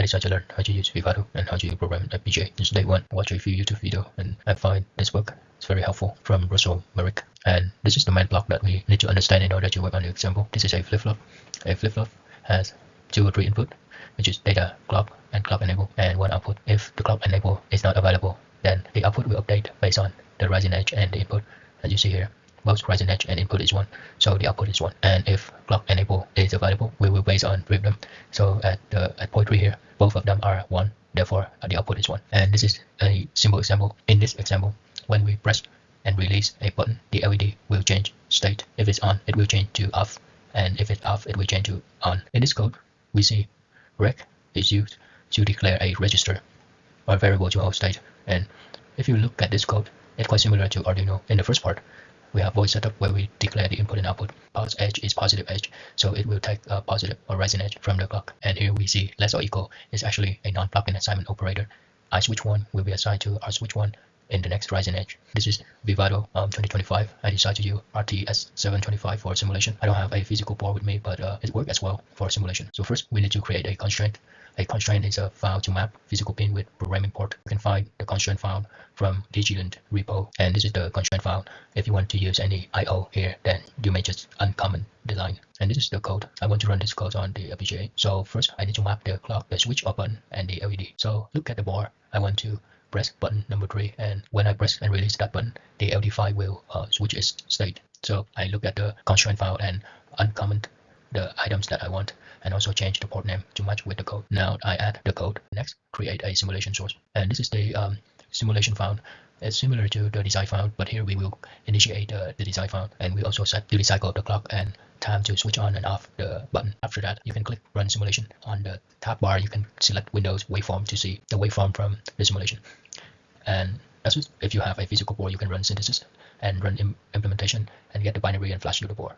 Today's I learned how to use Vivado and how to program FPGA. This is day 1. Watch a few YouTube videos and I find this book is very helpful from Russell Merrick. And this is the main block that we need to understand in order to work on the example. This is a flip-flop. A flip-flop has 2 or 3 input, which is data, clock, and clock enable, and 1 output. If the clock enable is not available, then the output will update based on the rising edge and the input. As you see here, both rising edge and input is 1, so the output is 1. And if clock enable is available, we will base on flip them. So at point 3 here, both of them are 1, therefore the output is 1. And this is a simple example. In this example, when we press and release a button, the LED will change state. If it's on, it will change to off, and if it's off, it will change to on. In this code, we see rec is used to declare a register or variable to hold state. And if you look at this code, it's quite similar to Arduino. In the first part, we have voice setup where we declare the input and output. Pulse edge is positive edge, so it will take a positive or rising edge from the clock. And here we see less or equal is actually a non-plug-in assignment operator. I switch 1 will be assigned to R switch 1 in the next rising edge. This is Vivado 2025. I decided to use Arty S7 25 for simulation. I don't have a physical board with me, but it works as well for simulation. So first, we need to create a constraint. A constraint is a file to map physical pin with programming port. You can find the constraint file from Digilent repo, and this is the constraint file. If you want to use any I/O here, then you may just uncomment the line. And this is the code. I want to run this code on the FPGA. So first, I need to map the clock, the switch or button, and the LED. So look at the board. I want to press button number 3, and when I press and release that button, the LED file will switch its state. So I look at the constraint file and uncomment the items that I want, and also change the port name to match with the code. Now I add the code. Next, create a simulation source, and this is the simulation file. It's similar to the design file, but here we will initiate the design file, and we also set duty cycle of the clock and time to switch on and off the button. After that, you can click run simulation. On the tab bar, you can select Windows waveform to see the waveform from the simulation. And if you have a physical board, you can run synthesis and run implementation and get the binary and flash to the board.